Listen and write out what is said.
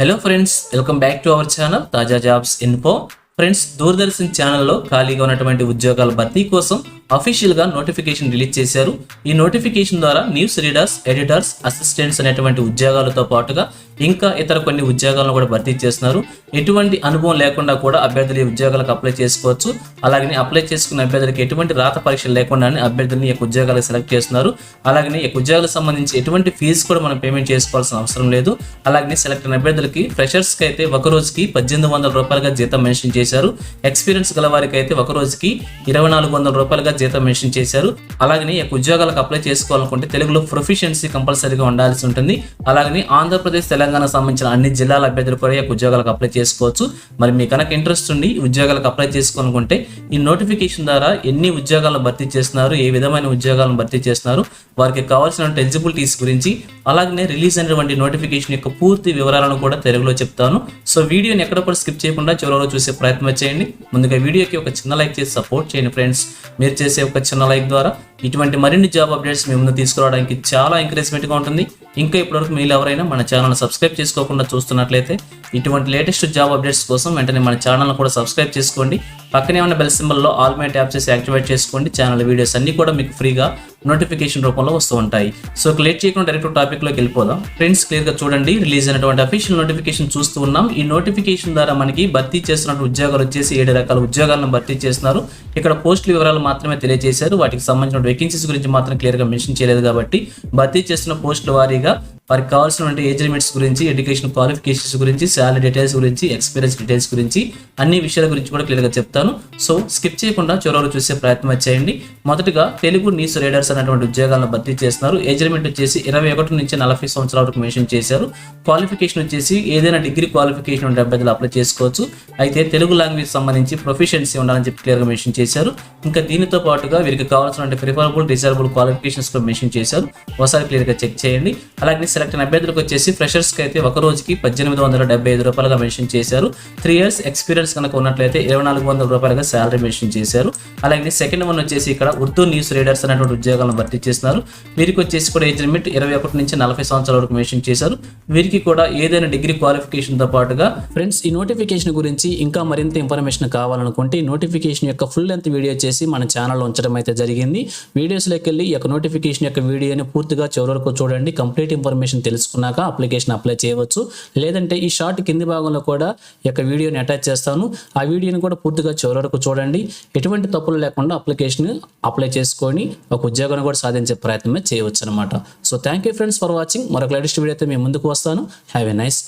Hello friends, welcome back to our channel తాజా jobs info. Friends, Doordarshan ఛానల్లో ఖాళీగా ఉన్నటువంటి ఉద్యోగాల భర్తీ కోసం అఫీషియల్ గా నోటిఫికేషన్ రిలీజ్ చేశారు. ఈ నోటిఫికేషన్ ద్వారా న్యూస్ రీడర్స్, ఎడిటర్స్, అసిస్టెంట్స్ అనేటువంటి ఉద్యోగాలతో పాటుగా ఇంకా ఇతర కొన్ని ఉద్యోగాలను కూడా భర్తీ చేస్తున్నారు. ఎటువంటి అనుభవం లేకుండా కూడా అభ్యర్థులు ఈ ఉద్యోగాలకు అప్లై చేసుకోవచ్చు. అలాగే అప్లై చేసుకున్న అభ్యర్థులకు ఎటువంటి రాత పరీక్షలు లేకుండానే అభ్యర్థులను ఈ ఉద్యోగాలకు సెలెక్ట్ చేస్తున్నారు. అలాగే ఈ ఉద్యోగాలకు సంబంధించి ఎటువంటి ఫీజు కూడా మనం పేమెంట్ చేసుకోవాల్సిన అవసరం లేదు. అలాగే సెలెక్ట్ అయిన అభ్యర్థులకి ఫ్రెషర్స్ కి అయితే ఒక రోజుకి 1800 రూపాయలుగా జీతం మెన్షన్ చేశారు. ఎక్స్పీరియన్స్ గల వారికి అయితే ఒక రోజుకి 2400 రూపాయలుగా జీతం మెన్షన్ చేశారు. అలాగే ఈ ఉద్యోగాలకు అప్లై చేసుకోవాలనుకుంటే తెలుగులో ప్రొఫిషియన్సీ కంపల్సరీగా ఉండాల్సి ఉంటుంది. అలాగే ఆంధ్రప్రదేశ్, తెలంగాణకు సంబంధించిన అన్ని జిల్లాల అభ్యర్థులు కూడా ఈ ఉద్యోగాలకు అప్లై చేసుకోవచ్చు. మరి మీ కనుక ఇంట్రెస్ట్ ఉండి ఉద్యోగాలకు అప్లై చేసుకోవాలనుకుంటే ఈ నోటిఫికేషన్ ద్వారా ఎన్ని ఉద్యోగాలను భర్తీ చేస్తున్నారు, ఏ విధమైన ఉద్యోగాలను భర్తీ చేస్తున్నారు, వారికి కావాల్సిన ఎలిజిబిలిటీస్ గురించి, అలాగే రిలీజ్ అయినటువంటి నోటిఫికేషన్ యొక్క పూర్తి వివరాలను కూడా తెలుగులో చెప్తాను. సో వీడియోని ఎక్కడ కూడా స్కిప్ చేయకుండా చివరిలో చూసే ప్రయత్నం చేయండి. ముందుగా వీడియోకి ఒక చిన్న లైక్ చేసి సపోర్ట్ చేయండి ఫ్రెండ్స్. మీరు చేసే ఒక చిన్న లైక్ ద్వారా ఇటువంటి మరిన్ని జాబ్ అప్డేట్స్ మీ ముందు తీసుకురావడానికి చాలా ఎంకరేజ్మెంట్గా ఉంటుంది. ఇంకా ఇప్పటివరకు మీరు ఎవరైనా మన ఛానల్ సబ్స్క్రైబ్ చేసుకోకుండా చూస్తున్నట్లయితే ఇటువంటి లేటెస్ట్ జాబ్ అప్డేట్స్ కోసం వెంటనే మన ఛానల్ కూడా సబ్స్క్రైబ్ చేసుకోండి. పక్కనే ఉన్న బెల్ సింబల్లో ఆల్ మై ట్యాప్ చేసి యాక్టివేట్ చేసుకోండి. ఛానల్ వీడియోస్ అన్ని కూడా మీకు ఫ్రీగా నోటిఫికేషన్ రూపంలో వస్తూ ఉంటాయి. సో లేట్ చేయకుండా డైరెక్ట్ టాపిక్లోకి వెళ్ళిపోదాం. ఫ్రెండ్స్, క్లియర్గా చూడండి, రిలీజ్ అయినటువంటి అఫీషియల్ నోటిఫికేషన్ చూస్తూ ఉన్నాం. ఈ నోటిఫికేషన్ ద్వారా మనకి భర్తీ చేస్తున్న ఉద్యోగాలు వచ్చేసి 7 రకాల ఉద్యోగాలను భర్తీ చేస్తున్నారు. ఇక్కడ పోస్టుల వివరాలు మాత్రమే తెలియజేశారు. వాటికి సంబంధించిన వేకెన్సీస్ గురించి మాత్రం క్లియర్గా మెన్షన్ చేయలేదు. కాబట్టి భర్తీ చేస్తున్న పోస్టుల వారీగా వారికి కావాల్సినటువంటి ఏజ్ లిమిట్స్ గురించి, ఎడ్యుకేషన్ క్వాలిఫికేషన్స్ గురించి, శాలరీ డీటెయిల్స్ గురించి, ఎక్స్పీరియన్స్ డీటెయిల్స్ గురించి, అన్ని విషయాల గురించి కూడా క్లియర్గా చెప్తాను. సో స్కిప్ చేయకుండా చివరి చూసే ప్రయత్నం చేయండి. మొదటగా తెలుగు న్యూస్ రీడర్స్ అనేటువంటి ఉద్యోగాలను భర్తీ చేస్తున్నారు. ఏజ్ లిమిట్ వచ్చేసి 21 నుంచి 40 సంవత్సరాల వరకు మెన్షన్ చేశారు. క్వాలిఫికేషన్ వచ్చేసి ఏదైనా డిగ్రీ క్వాలిఫికేషన్ ఉండే అభ్యర్థులు అప్లై చేసుకోవచ్చు. అయితే తెలుగు లాంగ్వేజ్ సంబంధించి ప్రొఫిషియన్సీ ఉండాలని చెప్పి క్లియర్గా మెన్షన్ చేశారు. ఇంకా దీనితో పాటుగా వీరికి కావాల్సిన ప్రిఫరబుల్, డిజైరబుల్ క్వాలిఫికేషన్స్ కూడా మెన్షన్ చేశారు. ఒకసారి క్లియర్గా చెక్ చేయండి. అలాగే సెలెక్ట్ అయిన అభ్యర్థులకు వచ్చేసి ఫ్రెషర్స్ కి అయితే ఒక రోజుకి 1875 రూపాయలుగా మెన్షన్ చేశారు. 3 years ఎక్స్పీరియన్స్ కనుక ఉన్నట్లయితే 2400 రూపాయలుగా శాలరీ మెన్షన్ చేశారు. అలాగే సెకండ్ వన్ వచ్చేసి ఇక్కడ ఉర్దూ న్యూస్ రీడర్స్ అనేటువంటి ఉద్యోగాలను భర్తీ చేస్తున్నారు. వీరికి వచ్చేసి కూడా ఏజ్ లిమిట్ 21 నుంచి 40 సంవత్సరాల వరకు మెన్షన్ చేశారు. వీరికి కూడా ఏదైనా డిగ్రీ క్వాలిఫికేషన్ తో పాటుగా ఫ్రెండ్స్, ఈ నోటిఫికేషన్ గురించి ఇంకా మరింత ఇన్ఫర్మేషన్ కావాలనుకుంటే ఈ నోటిఫికేషన్ యొక్క ఫుల్ లెంత్ వీడియో చేసి మన ఛానల్లో ఉంచడం అయితే జరిగింది. వీడియోస్లోకి వెళ్ళి ఈ యొక్క నోటిఫికేషన్ యొక్క వీడియోని పూర్తిగా చివరి వరకు చూడండి. కంప్లీట్ ఇన్ఫర్మేషన్ తెలుసుకున్నాక అప్లికేషన్ అప్లై చేయవచ్చు. లేదంటే ఈ షార్ట్ కింది భాగంలో కూడా ఈ యొక్క వీడియోని అటాచ్ చేస్తాను. ఆ వీడియోని కూడా పూర్తిగా చివరి వరకు చూడండి. ఎటువంటి తప్పులు లేకుండా అప్లికేషన్ అప్లై చేసుకొని ఒక ఉద్యోగాన్ని కూడా సాధించే ప్రయత్నమే చేయవచ్చు అనమాట. So thank you friends for watching. మరొక లేటెస్ట్ వీడియో అయితే మీ ముందుకు వస్తాను. Have a nice day.